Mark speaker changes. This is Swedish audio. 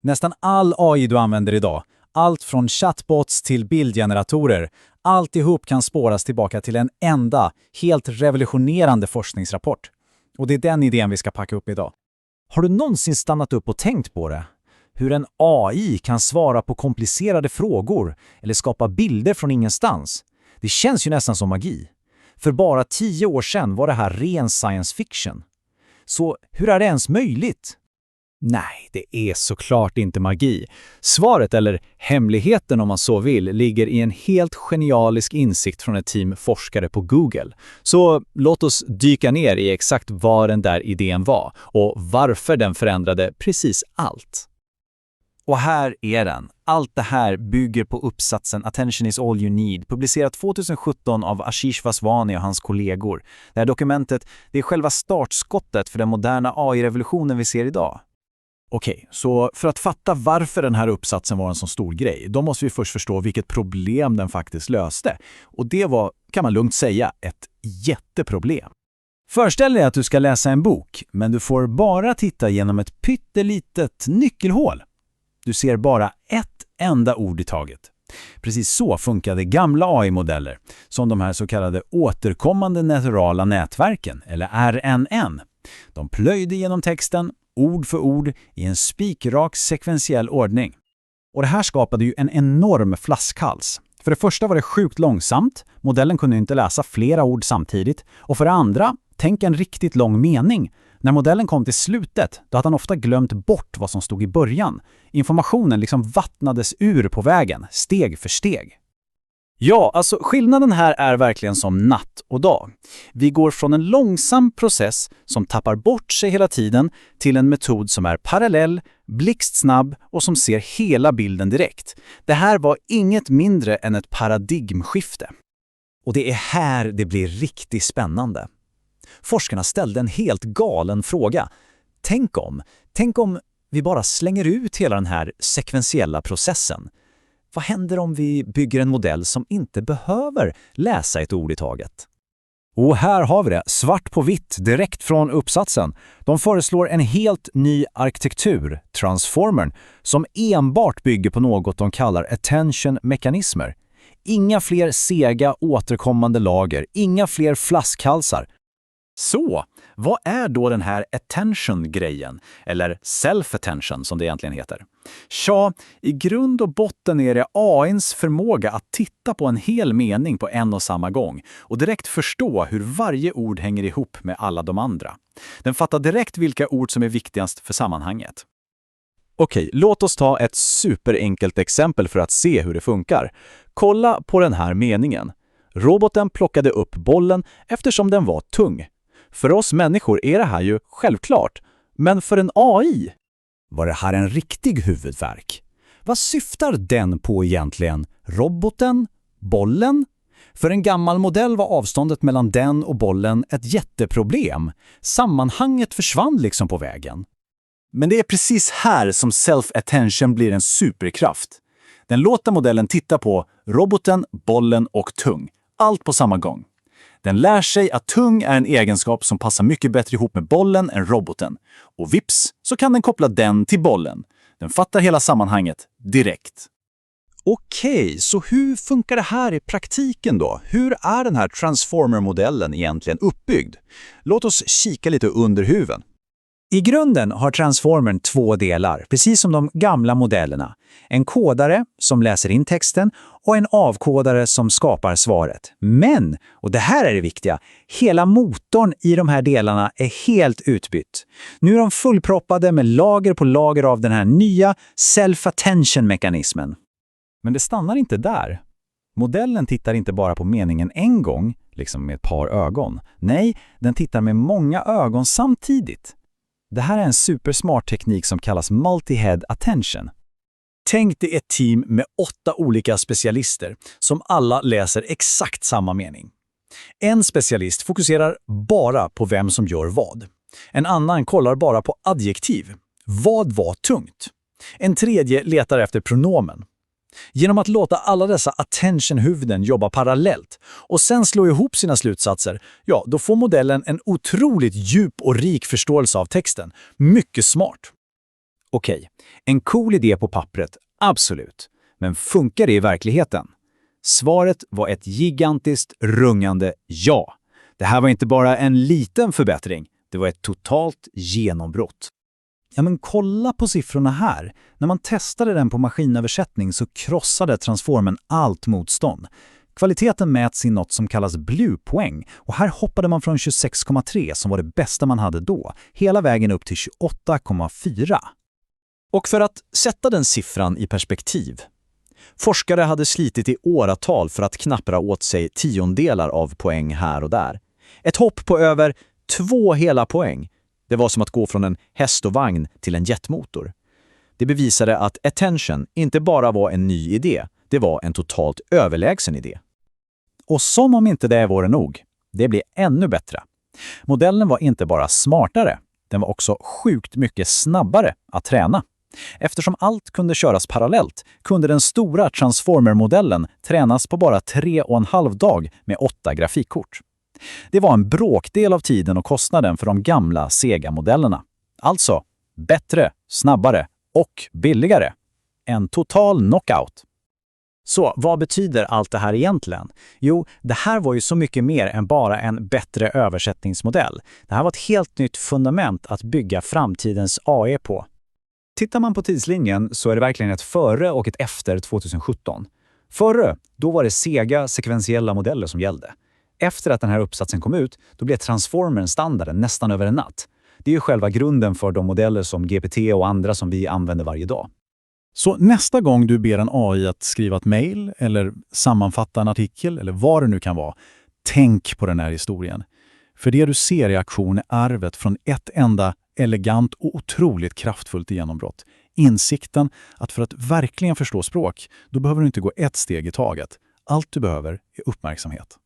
Speaker 1: Nästan all AI du använder idag, allt från chatbots till bildgeneratorer, alltihop kan spåras tillbaka till en enda, helt revolutionerande forskningsrapport. Och det är den idén vi ska packa upp idag.
Speaker 2: Har du någonsin stannat upp och tänkt på det? Hur en AI kan svara på komplicerade frågor eller skapa bilder från ingenstans? Det känns ju nästan som magi. För bara 10 år sedan var det här ren science fiction. Så hur är det ens möjligt?
Speaker 1: Nej, det är såklart inte magi. Svaret, eller hemligheten om man så vill, ligger i en helt genialisk insikt från ett team forskare på Google. Så låt oss dyka ner i exakt vad den där idén var och varför den förändrade precis allt. Och här är den. Allt det här bygger på uppsatsen Attention is all you need, publicerat 2017 av Ashish Vaswani och hans kollegor. Det här dokumentet, det är själva startskottet för den moderna AI-revolutionen vi ser idag.
Speaker 2: Okej, så för att fatta varför den här uppsatsen var en så stor grej, då måste vi först förstå vilket problem den faktiskt löste. Och det var, kan man lugnt säga, ett jätteproblem. Föreställ dig att du ska läsa en bok, men du får bara titta genom ett pyttelitet nyckelhål. Du ser bara ett enda ord i taget. Precis så funkade gamla AI-modeller, som de här så kallade återkommande neurala nätverken, eller RNN. De plöjde genom texten, ord för ord, i en spikrak sekventiell ordning. Och det här skapade ju en enorm flaskhals. För det första var det sjukt långsamt, modellen kunde inte läsa flera ord samtidigt. Och för det andra, tänk en riktigt lång mening. När modellen kom till slutet, då hade han ofta glömt bort vad som stod i början. Informationen liksom vattnades ur på vägen, steg för steg. Ja, alltså skillnaden här är verkligen som natt och dag. Vi går från en långsam process som tappar bort sig hela tiden till en metod som är parallell, blixtsnabb och som ser hela bilden direkt. Det här var inget mindre än ett paradigmskifte. Och det är här det blir riktigt spännande. Forskarna ställde en helt galen fråga. Tänk om vi bara slänger ut hela den här sekventiella processen. Vad händer om vi bygger en modell som inte behöver läsa ett ord i taget? Och här har vi det, svart på vitt, direkt från uppsatsen. De föreslår en helt ny arkitektur, transformern, som enbart bygger på något de kallar attention-mekanismer. Inga fler sega återkommande lager, inga fler flaskhalsar. Så, vad är då den här attention-grejen, eller self-attention som det egentligen heter? Ja, i grund och botten är det AI:ns förmåga att titta på en hel mening på en och samma gång och direkt förstå hur varje ord hänger ihop med alla de andra. Den fattar direkt vilka ord som är viktigast för sammanhanget. Okej, låt oss ta ett superenkelt exempel för att se hur det funkar. Kolla på den här meningen. Roboten plockade upp bollen eftersom den var tung. För oss människor är det här ju självklart, men för en AI var det här en riktig huvudvärk. Vad syftar den på egentligen? Roboten? Bollen? För en gammal modell var avståndet mellan den och bollen ett jätteproblem. Sammanhanget försvann liksom på vägen. Men det är precis här som self-attention blir en superkraft. Den låter modellen titta på roboten, bollen och tung. Allt på samma gång. Den lär sig att tung är en egenskap som passar mycket bättre ihop med bollen än roboten. Och vips så kan den koppla den till bollen. Den fattar hela sammanhanget direkt. Okej, så hur funkar det här i praktiken då? Hur är den här transformer-modellen egentligen uppbyggd? Låt oss kika lite under huven.
Speaker 1: I grunden har transformern 2 delar, precis som de gamla modellerna. En kodare som läser in texten och en avkodare som skapar svaret. Men, och det här är det viktiga, hela motorn i de här delarna är helt utbytt. Nu är de fullproppade med lager på lager av den här nya self-attention-mekanismen.
Speaker 2: Men det stannar inte där. Modellen tittar inte bara på meningen en gång, liksom med ett par ögon. Nej, den tittar med många ögon samtidigt. Det här är en supersmart teknik som kallas multi-head attention.
Speaker 1: Tänk dig ett team med 8 olika specialister som alla läser exakt samma mening. En specialist fokuserar bara på vem som gör vad. En annan kollar bara på adjektiv. Vad var tungt? En tredje letar efter pronomen. Genom att låta alla dessa attention-huvuden jobba parallellt och sen slå ihop sina slutsatser, ja, då får modellen en otroligt djup och rik förståelse av texten. Mycket smart. Okej, en cool idé på pappret, absolut. Men funkar det i verkligheten? Svaret var ett gigantiskt rungande ja. Det här var inte bara en liten förbättring, det var ett totalt genombrott.
Speaker 2: Ja, men kolla på siffrorna här. När man testade den på maskinöversättning så krossade transformen allt motstånd. Kvaliteten mäts i något som kallas Blue-poäng och här hoppade man från 26,3 som var det bästa man hade då, hela vägen upp till 28,4.
Speaker 3: Och för att sätta den siffran i perspektiv. Forskare hade slitit i åratal för att knappra åt sig tiondelar av poäng här och där. Ett hopp på över 2 hela poäng. Det var som att gå från en häst och vagn till en jetmotor. Det bevisade att attention inte bara var en ny idé, det var en totalt överlägsen idé.
Speaker 2: Och som om inte det vore nog, det blev ännu bättre. Modellen var inte bara smartare, den var också sjukt mycket snabbare att träna. Eftersom allt kunde köras parallellt kunde den stora Transformer-modellen tränas på bara 3,5 dag med 8 grafikkort. Det var en bråkdel av tiden och kostnaden för de gamla Sega-modellerna. Alltså bättre, snabbare och billigare. En total knockout.
Speaker 1: Så vad betyder allt det här egentligen? Jo, det här var ju så mycket mer än bara en bättre översättningsmodell. Det här var ett helt nytt fundament att bygga framtidens AI på. Tittar man på tidslinjen så är det verkligen ett före och ett efter 2017. Före, då var det sega sekventiella modeller som gällde. Efter att den här uppsatsen kom ut, då blev Transformern standarden nästan över en natt. Det är ju själva grunden för de modeller som GPT och andra som vi använder varje dag.
Speaker 2: Så nästa gång du ber en AI att skriva ett mejl eller sammanfatta en artikel eller vad det nu kan vara, tänk på den här historien. För det du ser i aktion är arvet från ett enda elegant och otroligt kraftfullt genombrott. Insikten att för att verkligen förstå språk, då behöver du inte gå ett steg i taget. Allt du behöver är uppmärksamhet.